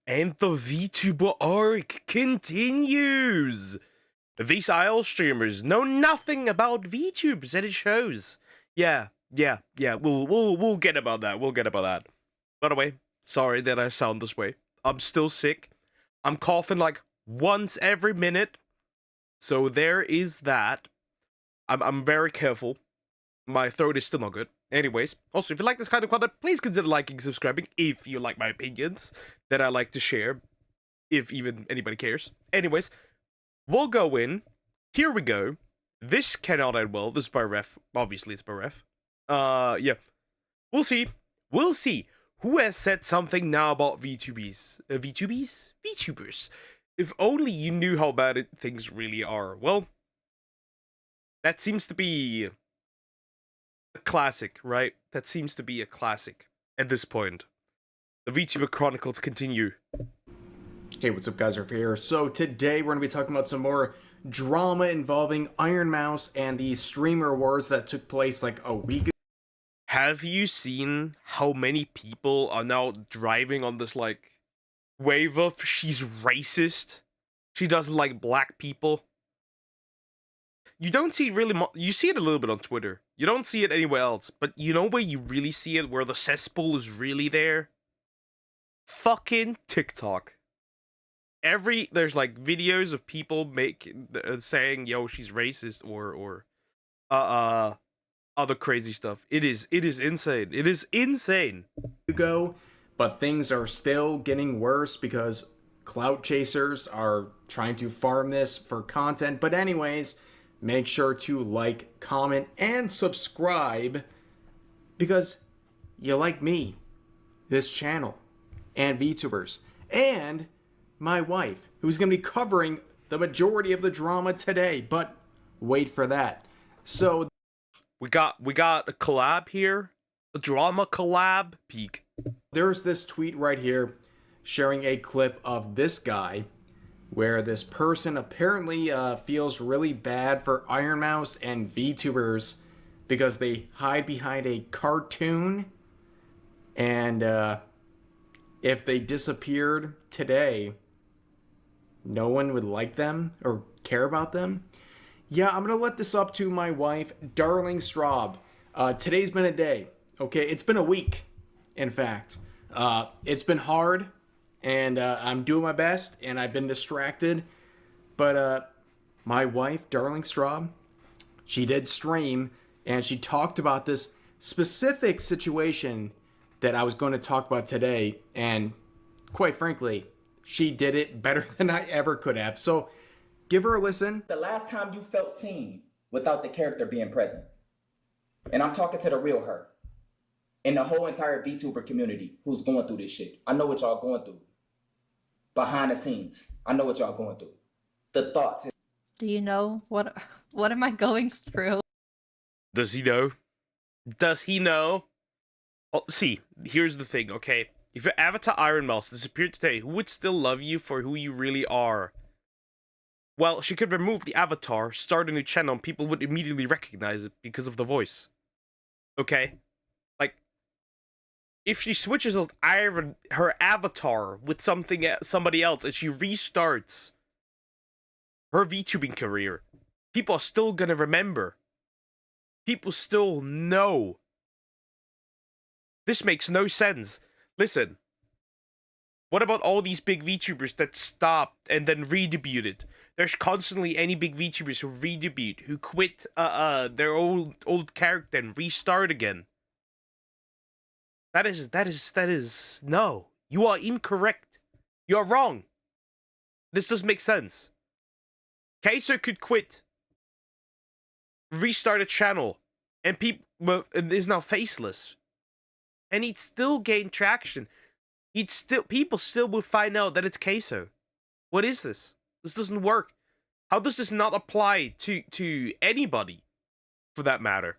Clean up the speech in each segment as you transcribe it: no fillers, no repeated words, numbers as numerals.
And the VTuber arc continues! These IL streamers know nothing about VTubers, and it shows. Yeah, we'll get about that, By the way, sorry that I sound this way. I'm still sick. I'm coughing like once every minute. So there is that. I'm very careful. My throat is still not good. Anyways, also, if you like this kind of content, please consider liking and subscribing if you like my opinions that I like to share, if even anybody cares. Anyways, we'll go in. Here we go. This cannot end well. This is by ref. Obviously, it's by ref. Yeah. We'll see. We'll see. Who has said something now about VTubers? VTubers? If only you knew how bad things really are. Well, that seems to be a classic, right? That seems to be a classic at this point. The VTuber Chronicles continue. Hey, what's up, guys? Ref here. So today we're going to be talking about some more drama involving Iron Mouse and the streamer wars that took place like a week ago. Have you seen how many people are now driving on this, like, wave of she's racist? She doesn't like black people. You don't see it really you see it a little bit on Twitter. You don't see it anywhere else. But you know where you really see it, where the cesspool is really there? Fucking TikTok. There's like videos of people saying, yo, she's racist or other crazy stuff. It is insane. It is insane. But things are still getting worse because clout chasers are trying to farm this for content. But anyways, make sure to like, comment, and subscribe because you like me, this channel, and VTubers, and my wife, who's going to be covering the majority of the drama today. But wait for that. So we got a collab here, a drama collab. Peak. There's this tweet right here sharing a clip of this guy where this person apparently feels really bad for Iron Mouse and VTubers because they hide behind a cartoon, and if they disappeared today, no one would like them or care about them. Yeah, I'm gonna let this up to my wife, Darling Straub. Today's been a day, okay? It's been a week, in fact. It's been hard, and I'm doing my best, and I've been distracted. But my wife, Darling Straub, she did stream, and she talked about this specific situation that I was going to talk about today, and quite frankly, she did it better than I ever could have. So give her a listen. The last time you felt seen without the character being present. And I'm talking to the real her. And the whole entire VTuber community who's going through this shit. I know what y'all going through. Behind the scenes. I know what y'all going through. The thoughts. Do you know what am I going through? Does he know? Does he know? Oh, see, here's the thing, okay? If your avatar Iron Mouse disappeared today, who would still love you for who you really are? Well, she could remove the avatar, start a new channel, and people would immediately recognize it because of the voice. Okay? Like, if she switches her avatar with somebody else and she restarts her VTubing career, people are still gonna remember. People still know. This makes no sense. Listen, what about all these big VTubers that stopped and then redebuted? There's constantly any big VTubers who redebut, who quit their old character and restart again. That is no. You are incorrect. You are wrong. This doesn't make sense. Kaiser could quit, restart a channel, and is now faceless. And he'd still gain traction. People still would find out that it's Queso. What is this? This doesn't work. How does this not apply to anybody, for that matter?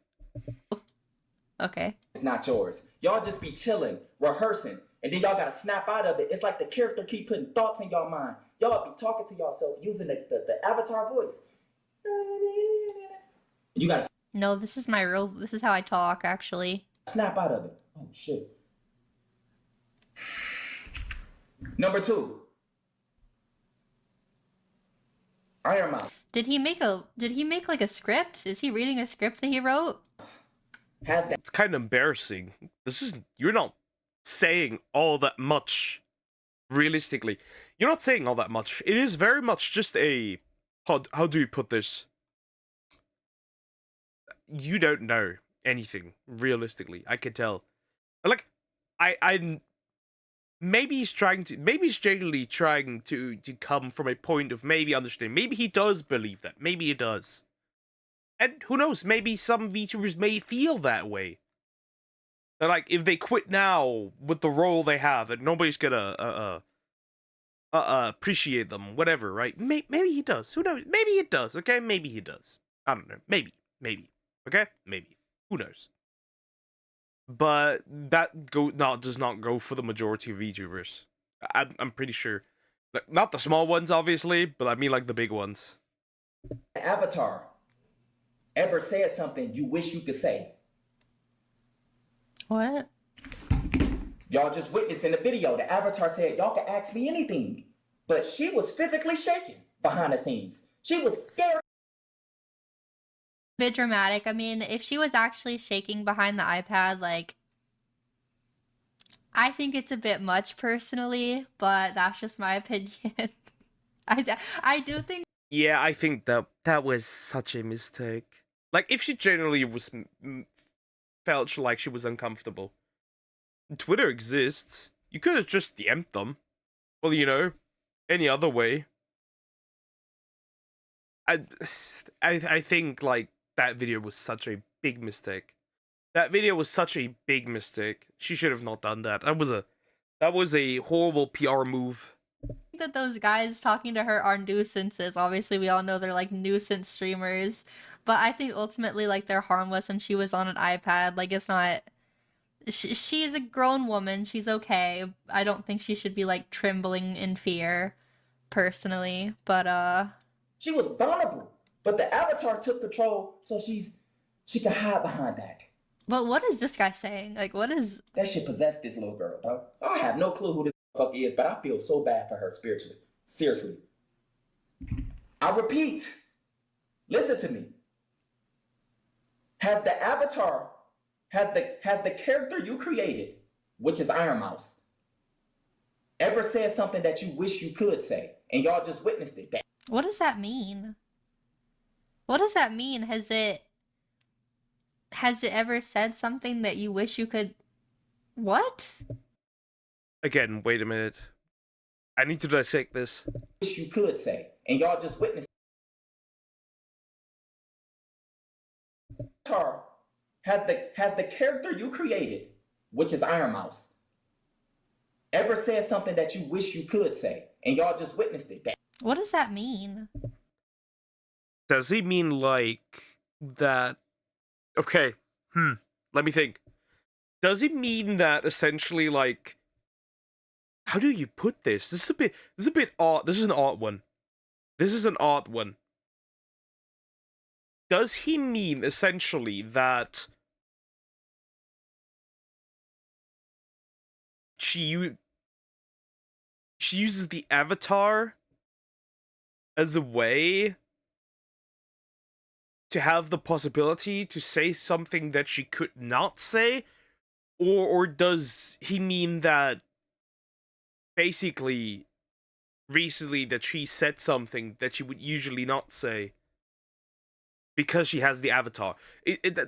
Okay. It's not yours. Y'all just be chilling, rehearsing, and then y'all gotta snap out of it. It's like the character keep putting thoughts in y'all mind. Y'all be talking to yourself using the avatar voice. You gotta. No, this is how I talk, actually. Snap out of it. Oh, shit. Number two, Iron Mouse Did he make like a script? Is he reading a script that he wrote? has that It's kind of embarrassing. You're not saying all that much. Realistically, you're not saying all that much. It is very much just a how do you put this? You don't know anything realistically. I can tell. Like, I maybe he's genuinely trying to come from a point of maybe understanding. Maybe he does believe that. Maybe he does. And who knows? Maybe some VTubers may feel that way. That, like, if they quit now with the role they have, that nobody's gonna appreciate them, whatever, right? Maybe he does. Who knows? Maybe he does. Okay, maybe he does. I don't know. Maybe. Okay, maybe. Who knows? But that does not go for the majority of VTubers. I'm pretty sure. Not the small ones, obviously, but I mean like the big ones. avatar ever said something you wish you could say. What? Y'all just witnessed in the video, the avatar said, y'all can ask me anything. But she was physically shaking behind the scenes. She was scared. Bit dramatic. I mean, if she was actually shaking behind the iPad, like, I think it's a bit much personally, but that's just my opinion. I do think. Yeah, I think that was such a mistake. Like, if she generally felt like she was uncomfortable, Twitter exists. You could have just DM'd them. Well, you know, any other way. I think, like, that video was such a big mistake. That video was such a big mistake. She should have not done that. That was a horrible PR move. That those guys talking to her are nuisances. Obviously, we all know they're like nuisance streamers, but I think ultimately, like, they're harmless and she was on an iPad. Like, it's not. She's a grown woman. She's okay. I don't think she should be like trembling in fear, personally. But She was vulnerable. But the avatar took control so she could hide behind that. But what is this guy saying? Like, what is... That shit possessed this little girl, dog. I have no clue who this fuck is, but I feel so bad for her spiritually. Seriously. I repeat, listen to me. Has the avatar, has the character you created, which is Iron Mouse, ever said something that you wish you could say, and y'all just witnessed it? What does that mean? What does that mean? Has it ever said something that you wish you could... What? Again, wait a minute. I need to dissect this. Wish you could say, and y'all just witnessed. Has the character you created, which is Iron Mouse, ever said something that you wish you could say, and y'all just witnessed it? What does that mean? Does he mean like that? Okay, let me think. Does he mean that essentially, like, how do you put this? This is a bit odd. This is an odd one. Does he mean essentially that she uses the avatar as a way to have the possibility to say something that she could not say? Or does he mean that basically recently that she said something that she would usually not say because she has the avatar? It's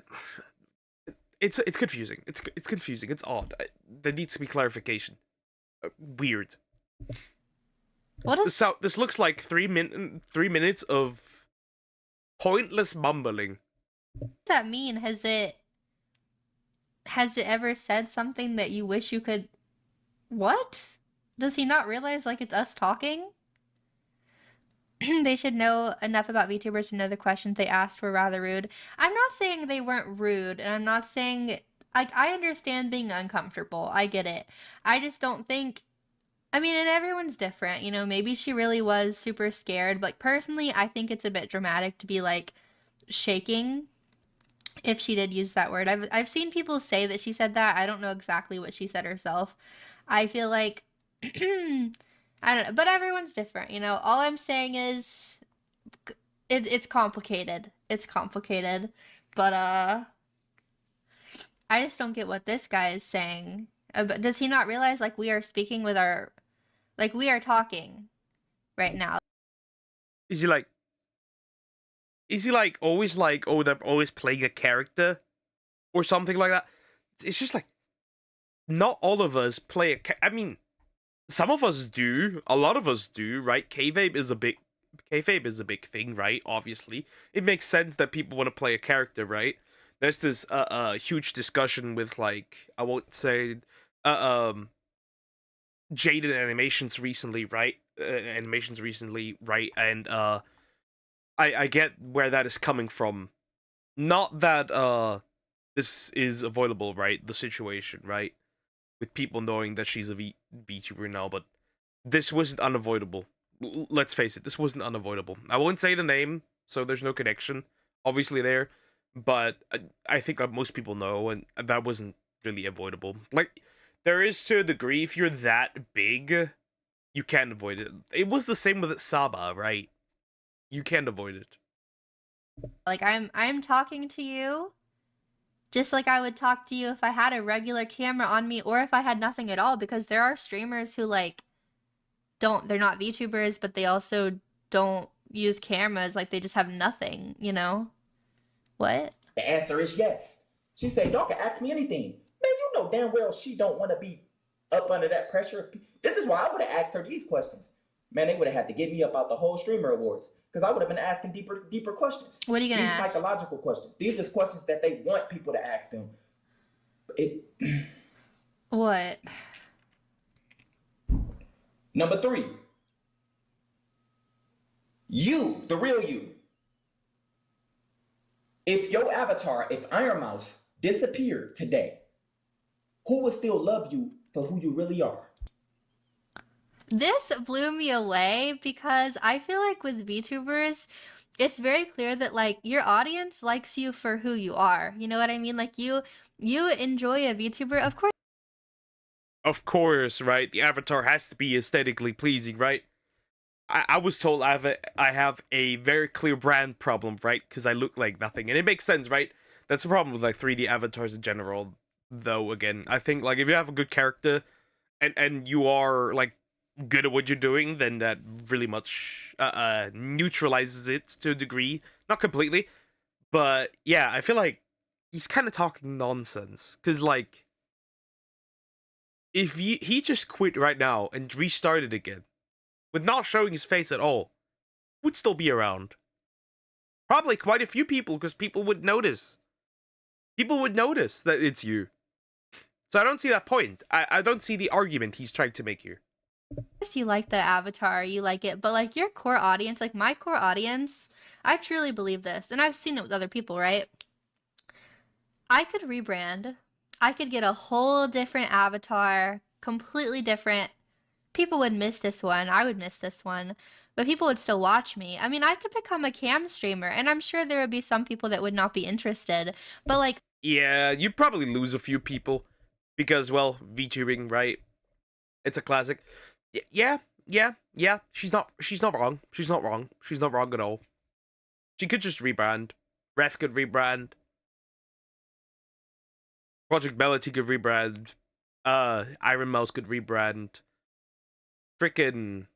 confusing. It's confusing. It's odd. There needs to be clarification. Weird. What is... This looks like 3 minutes of pointless mumbling. What does that mean? Has it ever said something that you wish you could... What? Does he not realize, like, it's us talking? They should know enough about VTubers to know the questions they asked were rather rude. I'm not saying they weren't rude, and I'm not saying... Like, I understand being uncomfortable. I get it. I just don't think... I mean, and everyone's different, you know? Maybe she really was super scared. But, like, personally, I think it's a bit dramatic to be, like, shaking, if she did use that word. I've seen people say that she said that. I don't know exactly what she said herself. I feel like I don't know, but everyone's different, you know. All I'm saying is it's complicated. It's complicated. But I just don't get what this guy is saying. But does he not realize like we are speaking with our like we are talking right now? Is he like? Is he always like, oh, they're always playing a character or something like that? It's just like, not all of us play I mean, some of us do, a lot of us do, right? Kayfabe is a big thing, right? Obviously, it makes sense that people want to play a character, right? There's this huge discussion with like, I won't say jaded animations recently, right? And I get where that is coming from. Not that this is avoidable, right? The situation, right? With people knowing that she's a VTuber now, but this wasn't unavoidable. Let's face it, this wasn't unavoidable. I won't say the name, so there's no connection, obviously, there, but I think that most people know, and that wasn't really avoidable. Like, there is to a degree, if you're that big, you can't avoid it. It was the same with Saba, right? You can't avoid it. Like I'm talking to you just like I would talk to you if I had a regular camera on me or if I had nothing at all, because there are streamers who like they're not VTubers, but they also don't use cameras, like they just have nothing, you know? What? The answer is yes. She said, y'all can ask me anything. Man, you know damn well she don't want to be up under that pressure. This is why I would have asked her these questions. Man, they would have had to get me up out the whole streamer awards because I would have been asking deeper questions. What are you gonna ask? These psychological questions. These are questions that they want people to ask them. What? Number 3. You, the real you. If your avatar, if Iron Mouse disappeared today, who would still love you for who you really are? This blew me away because I feel like with VTubers, it's very clear that like your audience likes you for who you are. You know what I mean? Like you enjoy a VTuber, of course. Of course, right? The avatar has to be aesthetically pleasing, right? I was told I have a very clear brand problem, right? Because I look like nothing, and it makes sense, right? That's the problem with like 3D avatars in general. Though again, I think like if you have a good character, and you are like good at what you're doing, then that really much neutralizes it to a degree, not completely, but yeah, I feel like he's kind of talking nonsense because like if he just quit right now and restarted again with not showing his face at all, would still be around. Probably quite a few people, because people would notice. People would notice that it's you. So I don't see that point. I don't see the argument he's trying to make here. You like the avatar, you like it, but like your core audience, like my core audience, I truly believe this, and I've seen it with other people, right? I could rebrand. I could get a whole different avatar, completely different. People would miss this one. I would miss this one. But people would still watch me. I mean, I could become a cam streamer, and I'm sure there would be some people that would not be interested. But like, yeah, you'd probably lose a few people because, well, VTubing, right? It's a classic. Yeah. She's not wrong. She's not wrong at all. She could just rebrand. Ref could rebrand. Project Melody could rebrand. Iron Mouse could rebrand. Frickin'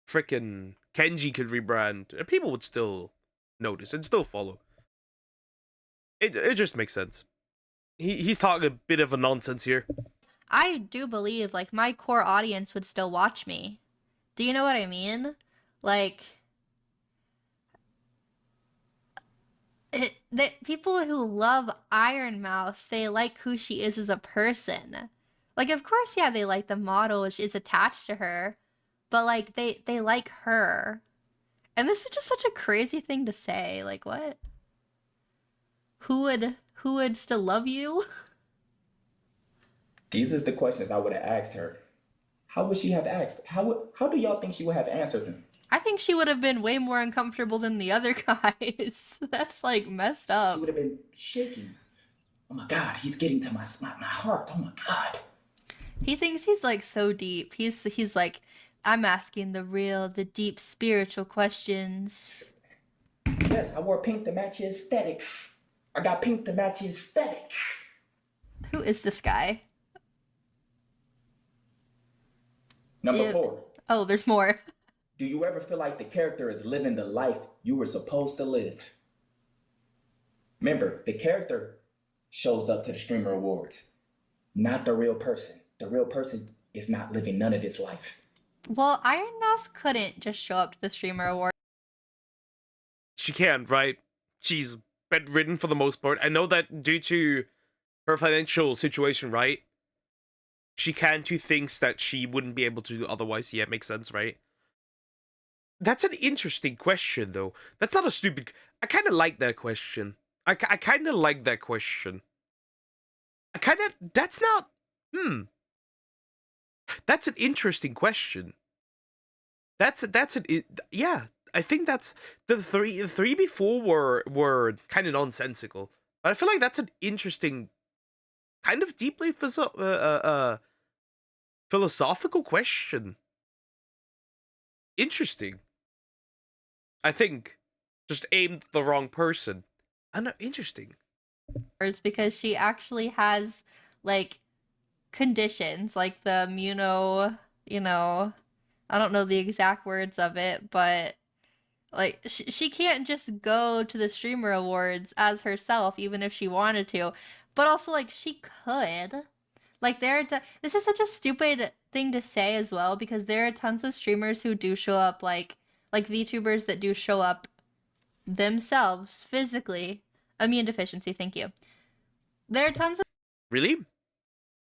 Kenji could rebrand. And people would still notice and still follow. It just makes sense. He's talking a bit of a nonsense here. I do believe like my core audience would still watch me. Do you know what I mean? Like the people who love Iron Mouse, they like who she is as a person. Like of course, yeah, they like the model which is attached to her, but like they like her. And this is just such a crazy thing to say. Like what? Who would still love you? These is the questions I would have asked her. How would she have asked? How do y'all think she would have answered them? I think she would have been way more uncomfortable than the other guys. That's like messed up. She would have been shaking. Oh my God, he's getting to my heart. Oh my God. He thinks he's like so deep. He's like, I'm asking the deep spiritual questions. Yes, I wore pink to match your aesthetic. I got pink to match your aesthetic. Who is this guy? Number Ew. 4. Oh, there's more. Do you ever feel like the character is living the life you were supposed to live? Remember, the character shows up to the streamer awards, not the real person. The real person is not living none of this life. Well, Iron Mouse couldn't just show up to the streamer award. She can, right? She's bedridden for the most part. I know that due to her financial situation, right? She can do things that she wouldn't be able to do otherwise. Yeah, makes sense, right? That's an interesting question, though. That's not a stupid... I kind of like that question. I kind of like that question. I kind of... That's not... That's an interesting question. Yeah, I think that's... The three before were kind of nonsensical. But I feel like that's an interesting... Kind of deeply philosophical question. Interesting. I think just aimed at the wrong person. I know, interesting. It's because she actually has like conditions, like the I don't know the exact words of it, but like she can't just go to the streamer awards as herself, even if she wanted to. But also, like, she could. Like, this is such a stupid thing to say as well, because there are tons of streamers who do show up, like VTubers that do show up themselves physically. Immune deficiency, thank you. There are tons of... Really?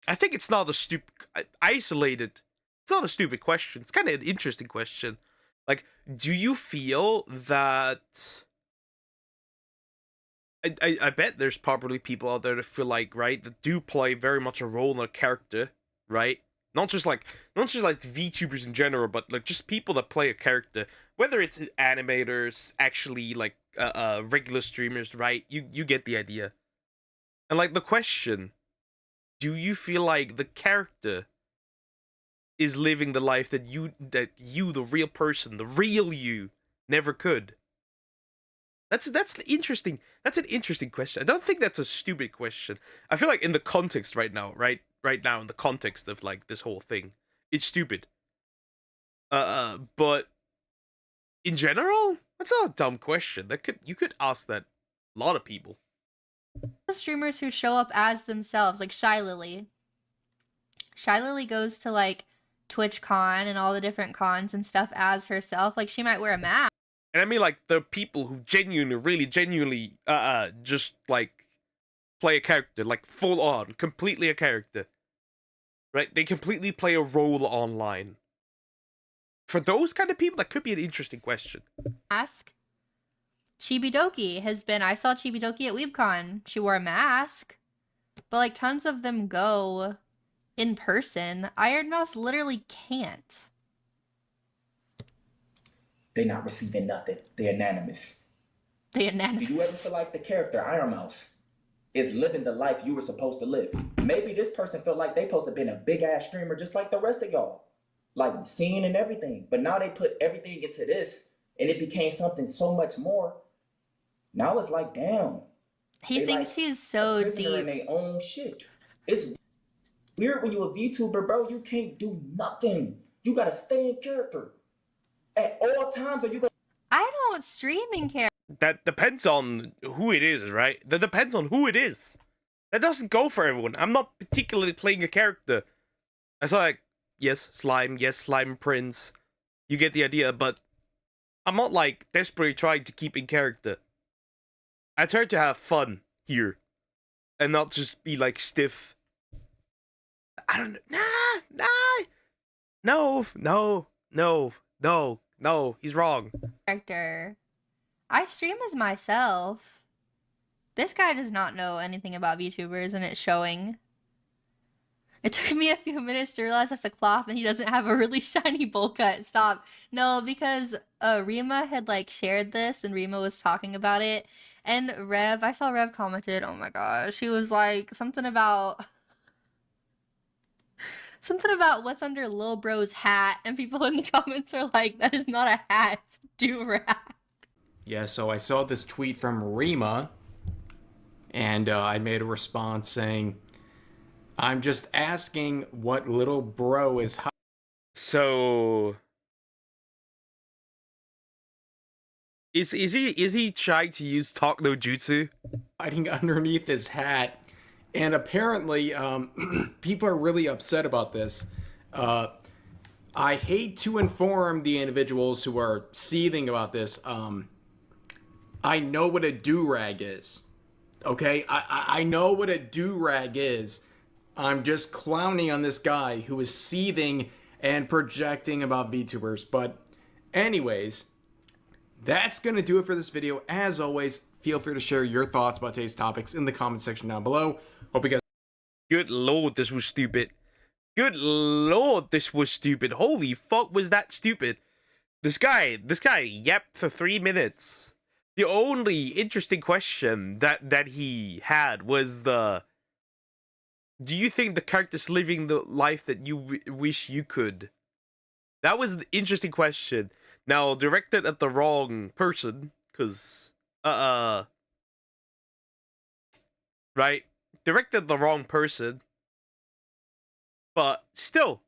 I think it's not a isolated. It's not a stupid question. It's kind of an interesting question. Like, do you feel that... I bet there's probably people out there that feel like, right, that do play very much a role in a character, right? Not just like VTubers in general, but like just people that play a character, whether it's animators, actually like regular streamers, right? You get the idea. And like the question, do you feel like the character is living the life that you the real person, the real you, never could? That's interesting. That's an interesting question. I don't think that's a stupid question. I feel like in the context right now, right now in the context of like this whole thing, it's stupid. But in general, that's not a dumb question. You could ask that a lot of people. streamers who show up as themselves, like Shy Lily. Shy Lily goes to like TwitchCon and all the different cons and stuff as herself. Like, she might wear a mask. And I mean, like, the people who really genuinely, just, like, play a character, like, full on, completely a character. Right? They completely play a role online. For those kind of people, that could be an interesting question. Mask. Chibidoki has been... I saw Chibidoki at WeebCon. She wore a mask. But, like, tons of them go in person. Iron Mouse literally can't. They're not receiving nothing. They're anonymous. They're anonymous. Do you ever feel like the character Iron Mouse is living the life you were supposed to live? Maybe this person felt like they supposed to have been a big ass streamer just like the rest of y'all. Like singing and everything. But now they put everything into this and it became something so much more. Now it's like, damn. He thinks like he's so deep in their own shit. It's weird when you're a VTuber, bro. You can't do nothing. You gotta stay in character at all times. Or you gonna... I don't stream in character. That depends on who it is, right? That depends on who it is. That doesn't go for everyone. I'm not particularly playing a character. It's like, yes, Slime Prince. You get the idea, but I'm not like desperately trying to keep in character. I try to have fun here and not just be like stiff. I don't know. No, he's wrong. Character. I stream as myself. This guy does not know anything about VTubers and it's showing. It took me a few minutes to realize that's a cloth and he doesn't have a really shiny bowl cut. Stop. No, because Rima had like shared this and Rima was talking about it. And I saw Rev commented, oh my gosh. She was like something about Something about what's under Lil Bro's hat, and people in the comments are like, that is not a hat, it's a do-rag. Yeah, so I saw this tweet from Rima, and I made a response saying, I'm just asking what little bro is So is he trying to use talk no jutsu? hiding underneath his hat. And apparently, people are really upset about this. I hate to inform the individuals who are seething about this. I know what a do-rag is. Okay? I know what a do-rag is. I'm just clowning on this guy who is seething and projecting about VTubers. But anyways, that's going to do it for this video. As always, feel free to share your thoughts about today's topics in the comment section down below. Hope you guys... Good lord, this was stupid. Good lord, this was stupid. Holy fuck, was that stupid? This guy yapped for 3 minutes. The only interesting question that he had was the... Do you think the character's living the life that you wish you could? That was the interesting question. Now, directed at the wrong person, because... Right? Directed at the wrong person. But still,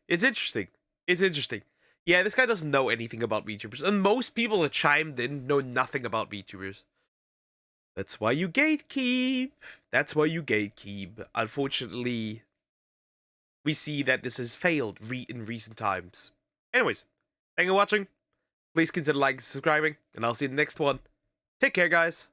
it's interesting. It's interesting. Yeah, this guy doesn't know anything about VTubers, and most people that chimed in know nothing about VTubers. That's why you gatekeep. That's why you gatekeep. Unfortunately, we see that this has failed in recent times. Anyways, thank you for watching. Please consider liking and subscribing, and I'll see you in the next one. Take care, guys.